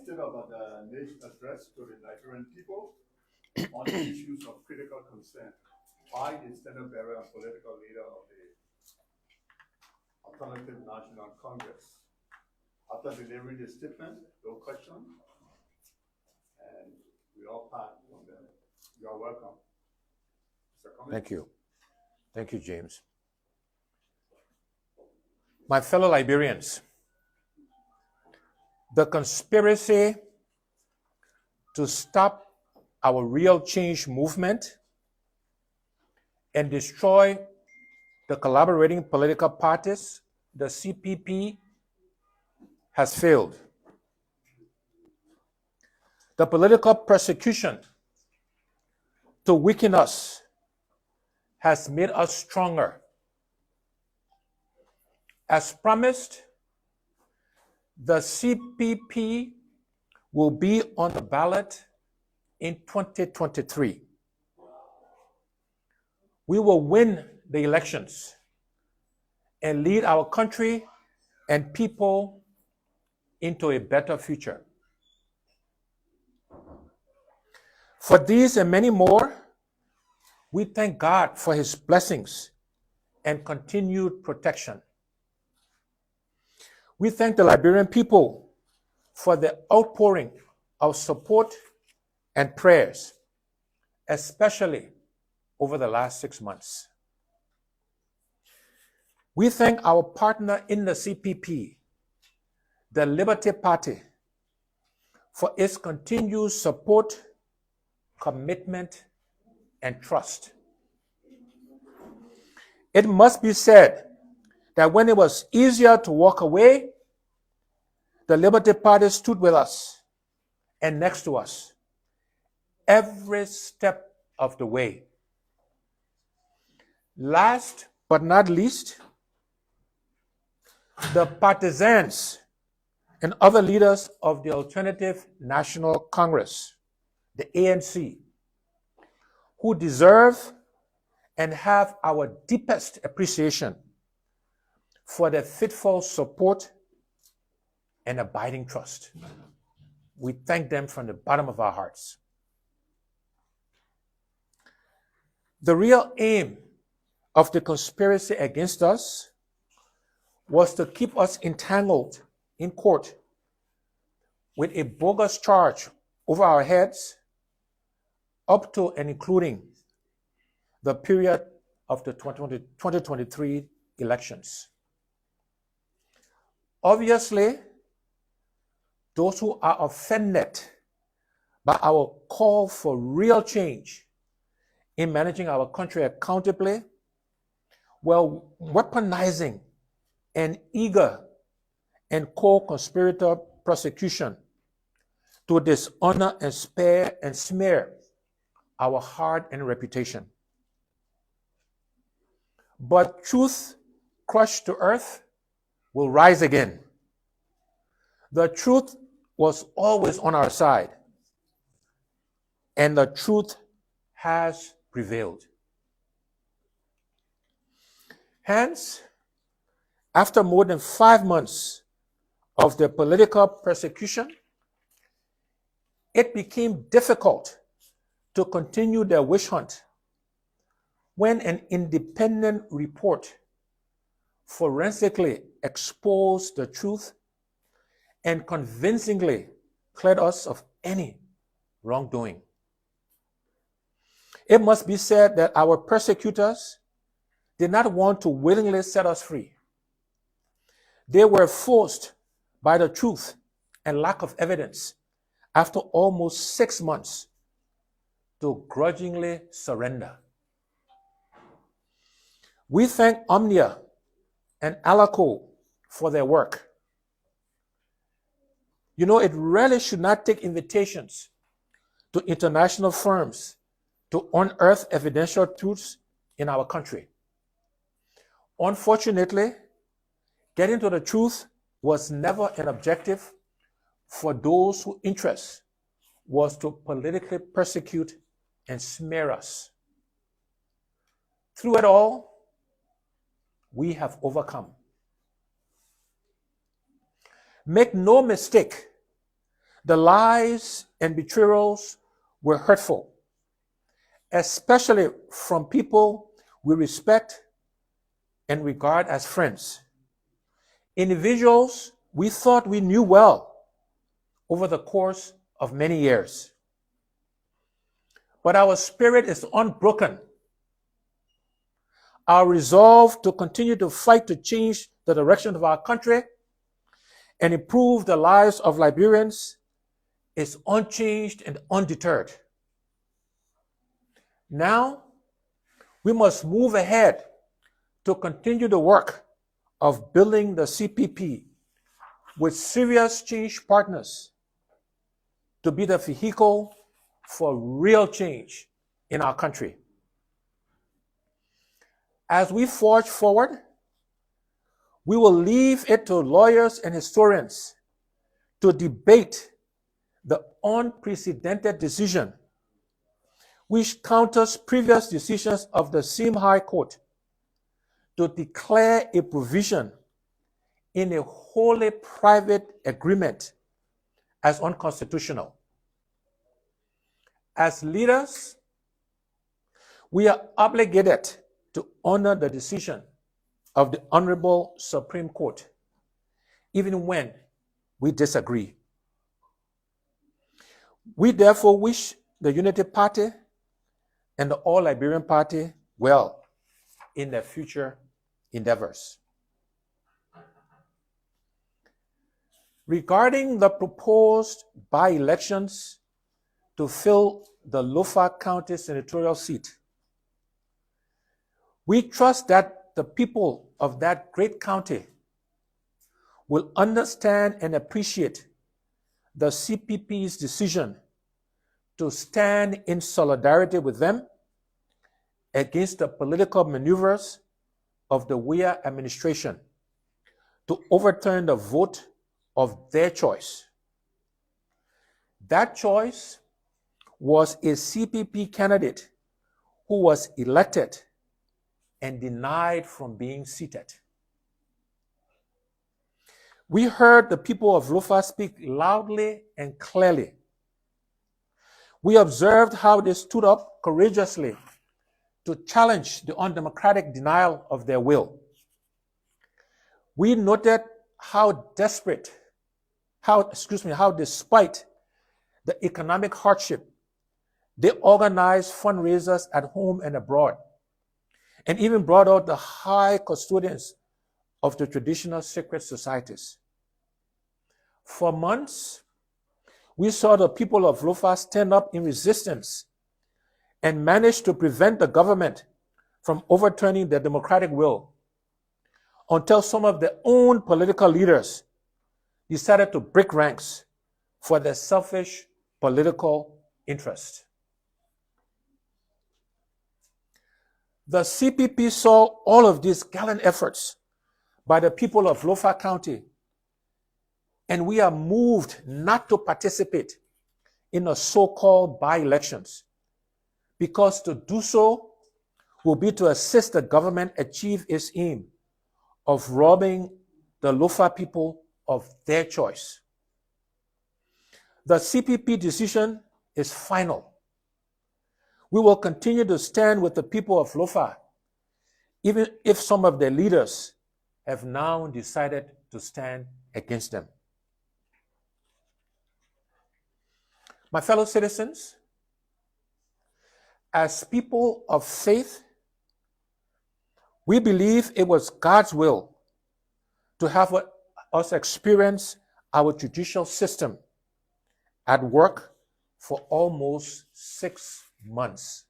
instead of a nation address to the Nigerian people on the issues of critical concern, I, the standard bearer and political leader of the Alternative National Congress, after delivering the statement, no question, and we all part from them. You are welcome. Mr. Cummings. Thank you. Thank you, James. My fellow Liberians, the conspiracy to stop our real change movement and destroy the collaborating political parties, the CPP, has failed. The political persecution to weaken us has made us stronger. As promised, the CPP will be on the ballot in 2023. We will win the elections and lead our country and people into a better future. For these and many more, we thank God for His blessings and continued protection. We thank the Liberian people for the outpouring of support and prayers, especially over the last 6 months. We thank our partner in the CPP, the Liberty Party, for its continued support, commitment, and trust. It must be said that when it was easier to walk away, the Liberty Party stood with us and next to us every step of the way. Last but not least, the partisans and other leaders of the Alternative National Congress, the ANC, who deserve and have our deepest appreciation for their faithful support and abiding trust. We thank them from the bottom of our hearts. The real aim of the conspiracy against us was to keep us entangled in court with a bogus charge over our heads up to and including the period of the 2023 elections. Obviously, those who are offended by our call for real change in managing our country accountably were weaponizing an eager and co-conspirator prosecution to dishonor and smear our hard-earned reputation. But truth crushed to earth will rise again. The truth was always on our side, and the truth has prevailed. Hence, after more than 5 months of the political persecution, it became difficult to continue their witch hunt when an independent report forensically exposed the truth and convincingly cleared us of any wrongdoing. It must be said that our persecutors did not want to willingly set us free. They were forced by the truth and lack of evidence after almost 6 months to grudgingly surrender. We thank Omnia and Alaco for their work. You know, it really should not take invitations to international firms to unearth evidential truths in our country. Unfortunately, getting to the truth was never an objective for those whose interest was to politically persecute and smear us. Through it all, we have overcome. Make no mistake, The lies and betrayals were hurtful, especially from people we respect and regard as friends. Individuals we thought we knew well over the course of many years. But our spirit is unbroken. Our resolve to continue to fight to change the direction of our country and improve the lives of Liberians is unchanged and undeterred. Now, we must move ahead to continue the work of building the CPP with serious change partners to be the vehicle for real change in our country. As we forge forward, we will leave it to lawyers and historians to debate the unprecedented decision which counters previous decisions of the same High Court to declare a provision in a wholly private agreement as unconstitutional. As leaders, we are obligated to honor the decision of the Honorable Supreme Court, even when we disagree. We therefore wish the Unity Party and the All Liberian Party well in their future endeavors. Regarding the proposed by-elections to fill the Lofa County senatorial seat, we trust that the people of that great county will understand and appreciate the CPP's decision to stand in solidarity with them against the political maneuvers of the Weah administration to overturn the vote of their choice. That choice was a CPP candidate who was elected and denied from being seated. We heard the people of Lofa speak loudly and clearly. We observed how they stood up courageously to challenge the undemocratic denial of their will. We noted how despite the economic hardship, they organized fundraisers at home and abroad, and even brought out the high custodians of the traditional secret societies. For months, we saw the people of Lofa stand up in resistance and managed to prevent the government from overturning their democratic will until some of their own political leaders decided to break ranks for their selfish political interest. The CPP saw all of these gallant efforts by the people of Lofa County, and we are moved not to participate in the so-called by-elections, because to do so will be to assist the government achieve its aim of robbing the Lofa people of their choice. The CPP decision is final. We will continue to stand with the people of Lofa, even if some of their leaders have now decided to stand against them. My fellow citizens, as people of faith, we believe it was God's will to have us experience our judicial system at work for almost 6 months.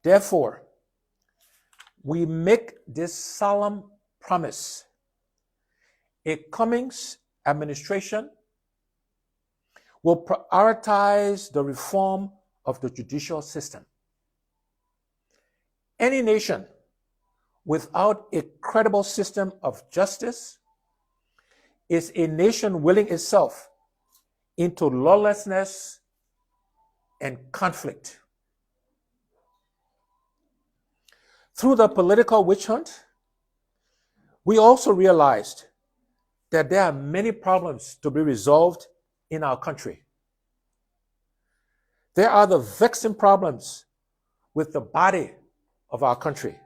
Therefore, we make this solemn promise: a Cummings administration will prioritize the reform of the judicial system. Any nation without a credible system of justice is a nation willing itself into lawlessness and conflict. Through the political witch hunt, we also realized that there are many problems to be resolved in our country. There are the vexing problems with the body of our country,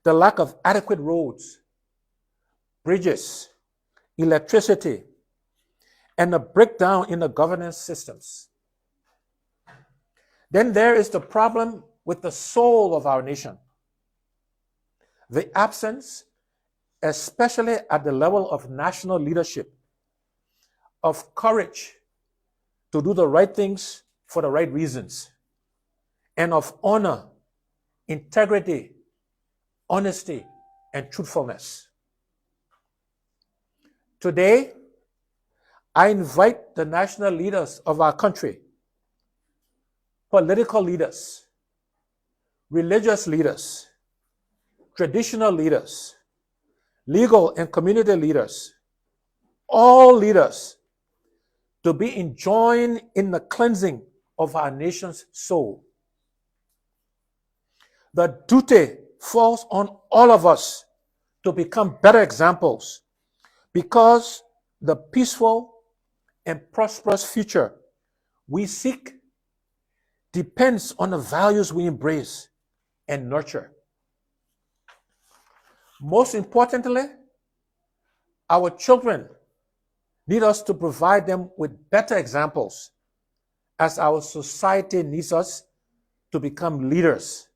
the lack of adequate roads, bridges, electricity, and the breakdown in the governance systems. Then there is the problem with the soul of our nation, the absence, especially at the level of national leadership, of courage to do the right things for the right reasons, and of honor, integrity, honesty, and truthfulness. Today, I invite the national leaders of our country, political leaders, religious leaders, traditional leaders, legal and community leaders, all leaders, to be enjoined in the cleansing of our nation's soul. The duty falls on all of us to become better examples, because the peaceful and prosperous future we seek depends on the values we embrace and nurture. Most importantly, our children need us to provide them with better examples, as our society needs us to become leaders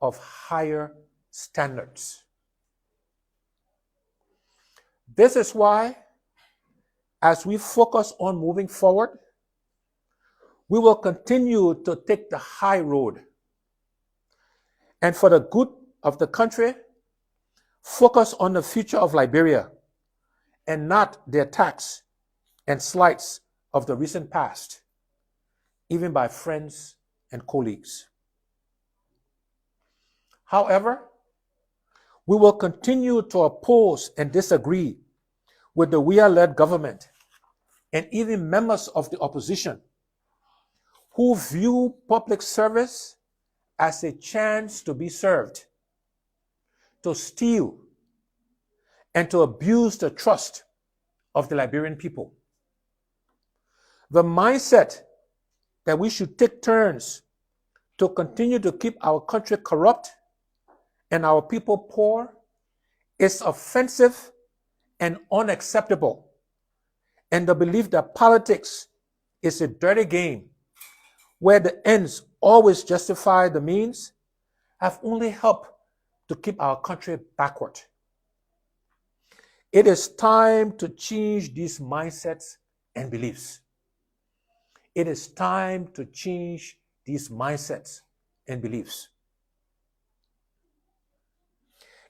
of higher standards. This is why, as we focus on moving forward, we will continue to take the high road, and for the good of the country, focus on the future of Liberia and not the attacks and slights of the recent past, even by friends and colleagues. However, we will continue to oppose and disagree with the Weah-led government and even members of the opposition who view public service as a chance to be served, to steal, and to abuse the trust of the Liberian people. The mindset that we should take turns to continue to keep our country corrupt and our people poor is offensive and unacceptable, and the belief that politics is a dirty game where the ends always justify the means have only helped to keep our country backward. It is time to change these mindsets and beliefs. It is time to change these mindsets and beliefs.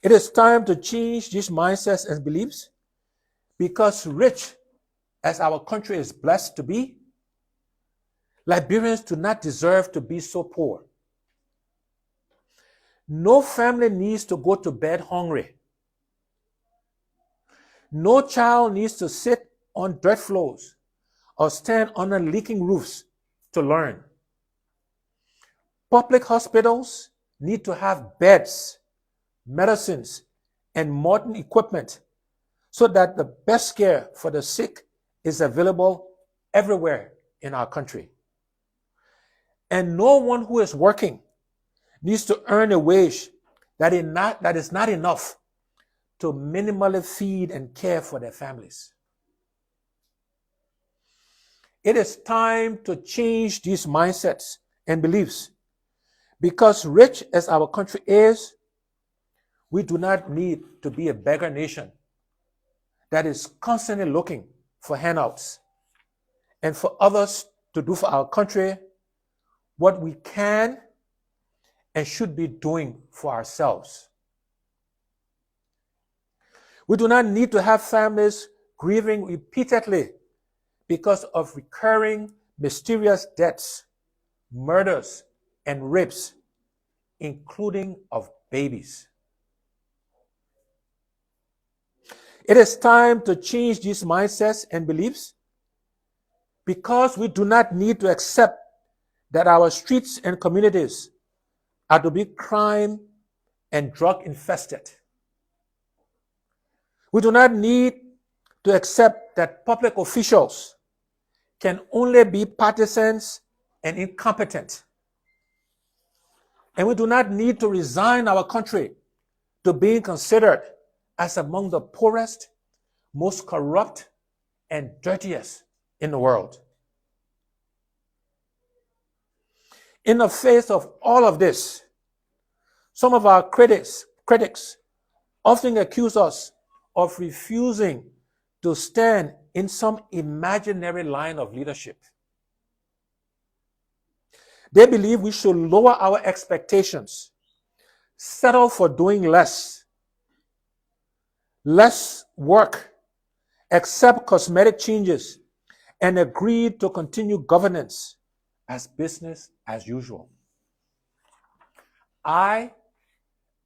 It is time to change these mindsets and beliefs, because rich as our country is blessed to be, Liberians do not deserve to be so poor. No family needs to go to bed hungry. No child needs to sit on dirt floors or stand under leaking roofs to learn. Public hospitals need to have beds, medicines, and modern equipment so that the best care for the sick is available everywhere in our country. And no one who is working needs to earn a wage that is not enough to minimally feed and care for their families. It is time to change these mindsets and beliefs, because rich as our country is, we do not need to be a beggar nation that is constantly looking for handouts and for others to do for our country what we can and should be doing for ourselves. We do not need to have families grieving repeatedly because of recurring mysterious deaths, murders, and rapes, including of babies. It is time to change these mindsets and beliefs, because we do not need to accept that our streets and communities are to be crime and drug infested. We do not need to accept that public officials can only be partisans and incompetent. And we do not need to resign our country to being considered as among the poorest, most corrupt, and dirtiest in the world. In the face of all of this, some of our critics often accuse us of refusing to stand in some imaginary line of leadership. They believe we should lower our expectations, settle for doing less work, accept cosmetic changes, and agree to continue governance as business as usual. I,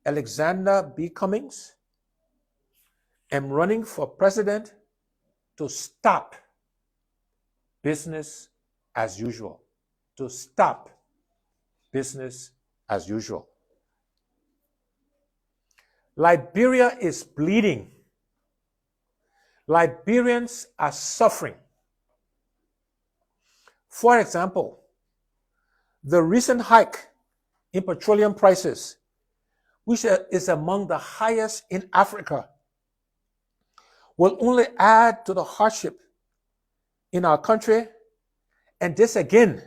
Alexander B. Cummings, am running for president to stop business as usual. To stop business as usual. Liberia is bleeding. Liberians are suffering. For example, the recent hike in petroleum prices, which is among the highest in Africa, will only add to the hardship in our country, and this again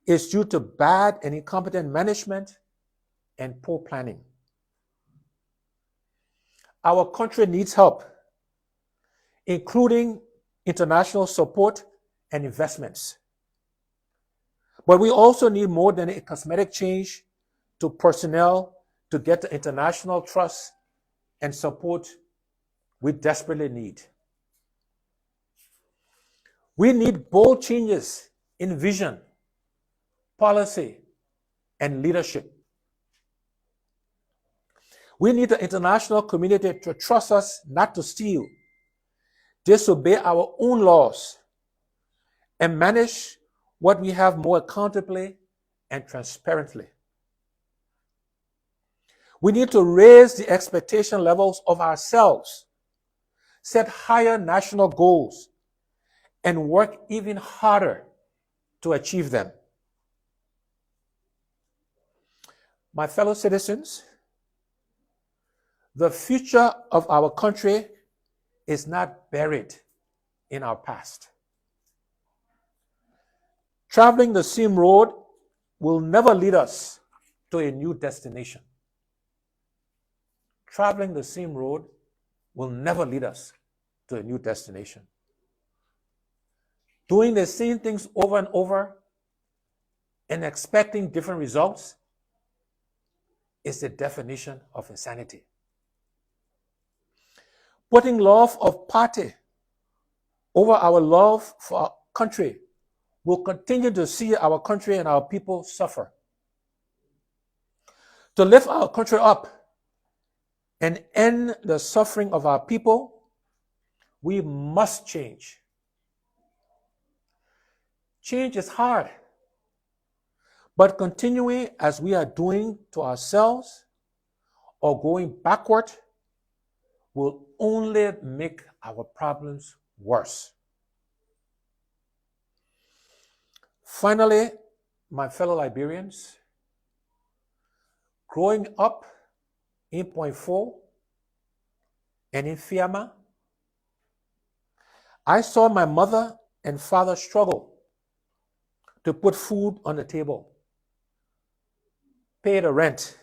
is due to bad and incompetent management and poor planning. Our country needs help, including international support and investments. But we also need more than a cosmetic change to personnel to get the international trust and support we desperately need. We need bold changes in vision, policy, and leadership. We need the international community to trust us not to steal, disobey our own laws, and manage what we have more accountably and transparently. We need to raise the expectation levels of ourselves, set higher national goals, and work even harder to achieve them. My fellow citizens, the future of our country is not buried in our past. Traveling the same road will never lead us to a new destination. Traveling the same road will never lead us to a new destination. Doing the same things over and over and expecting different results is the definition of insanity. Putting love of party over our love for our country will continue to see our country and our people suffer. To lift our country up and end the suffering of our people, we must change. Change is hard, but continuing as we are doing to ourselves or going backward will only make our problems worse. Finally, my fellow Liberians, growing up in Point 4 and in Fiama, I saw my mother and father struggle to put food on the table, pay the rent,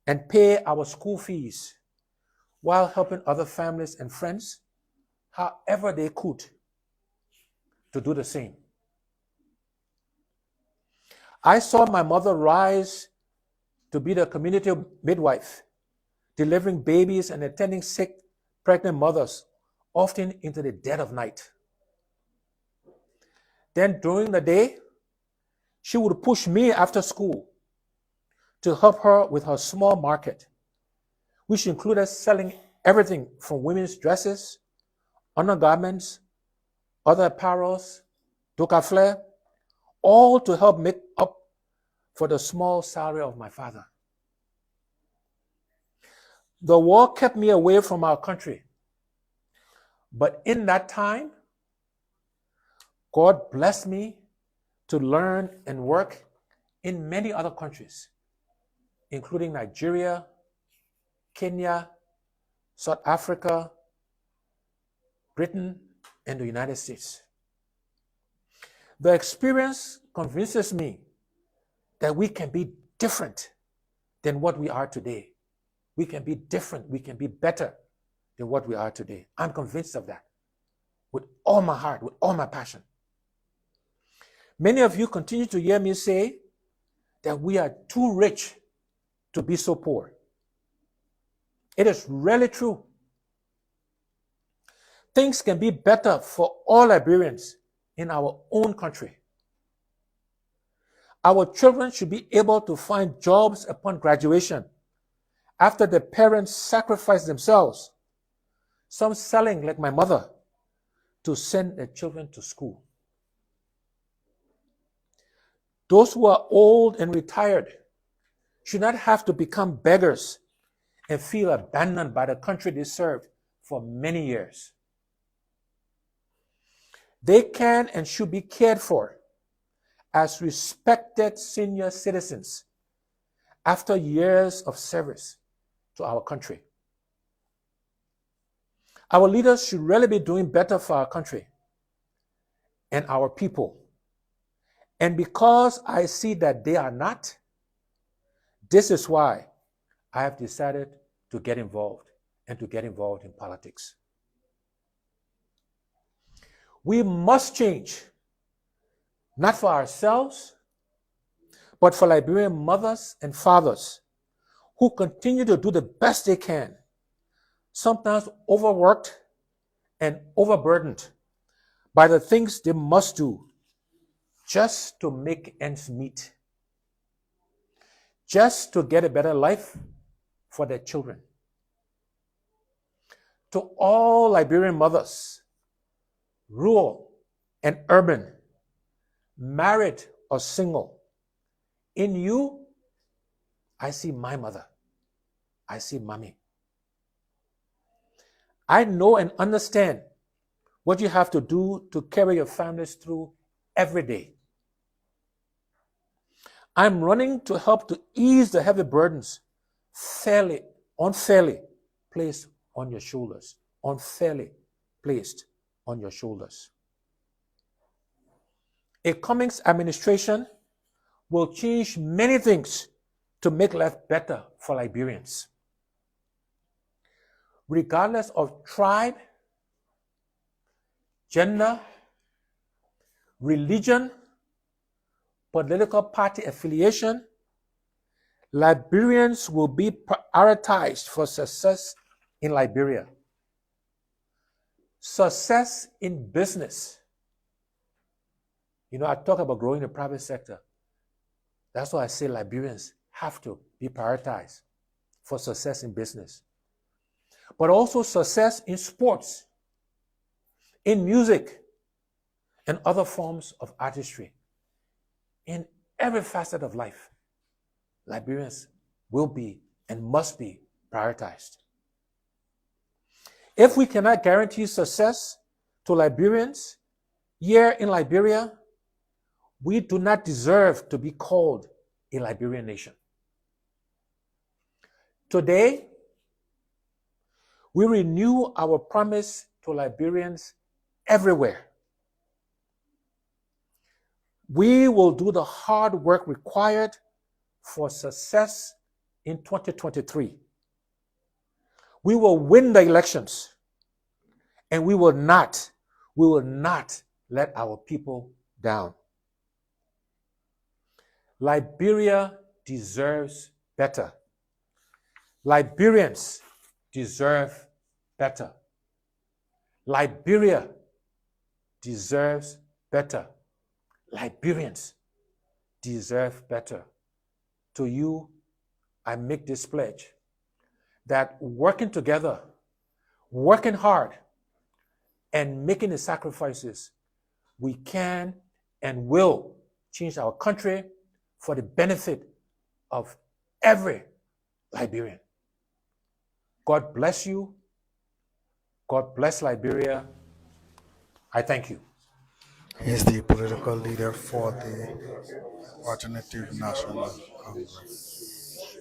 and pay our school fees while helping other families and friends however they could to do the same. I saw my mother rise to be the community midwife, delivering babies and attending sick, pregnant mothers, often into the dead of night. Then during the day, she would push me after school to help her with her small market, which included selling everything from women's dresses, undergarments, other apparels, docafleur, all to help make up for the small salary of my father. The war kept me away from our country But in that time, God blessed me to learn and work in many other countries, including Nigeria, Kenya, South Africa, Britain, and the United States. The experience convinces me that we can be different than what we are today. We can be different. We can be better than what we are today. I'm convinced of that with all my heart, with all my passion. Many of you continue to hear me say that we are too rich to be so poor. It is really true. Things can be better for all Liberians in our own country. Our children should be able to find jobs upon graduation after their parents sacrifice themselves, some selling like my mother, to send their children to school. Those who are old and retired should not have to become beggars and feel abandoned by the country they served for many years. They can and should be cared for as respected senior citizens after years of service to our country. Our leaders should really be doing better for our country and our people. And because I see that they are not, this is why I have decided to get involved and to get involved in politics. We must change, not for ourselves, but for Liberian mothers and fathers who continue to do the best they can, sometimes overworked and overburdened by the things they must do just to make ends meet, just to get a better life for their children. To all Liberian mothers, rural and urban, married or single, in you, I see my mother. I see mommy. I know and understand what you have to do to carry your families through every day. I'm running to help to ease the heavy burdens unfairly placed on your shoulders. Unfairly placed on your shoulders. A Cummings administration will change many things to make life better for Liberians. Regardless of tribe, gender, religion, political party affiliation, Liberians will be prioritized for success in Liberia. Success in business. I talk about growing the private sector. That's why I say Liberians have to be prioritized for success in business. But also success in sports, in music, and other forms of artistry. In every facet of life, Liberians will be and must be prioritized. If we cannot guarantee success to Liberians here in Liberia, we do not deserve to be called a Liberian nation. Today, we renew our promise to Liberians everywhere. We will do the hard work required for success in 2023. We will win the elections, and we will not let our people down. Liberia deserves better. Liberians deserve better. Liberia deserves better. Liberians deserve better. To you, I make this pledge that working together, working hard, and making the sacrifices, we can and will change our country for the benefit of every Liberian. God bless you. God bless Liberia. I thank you. He is the political leader for the Alternative National Congress.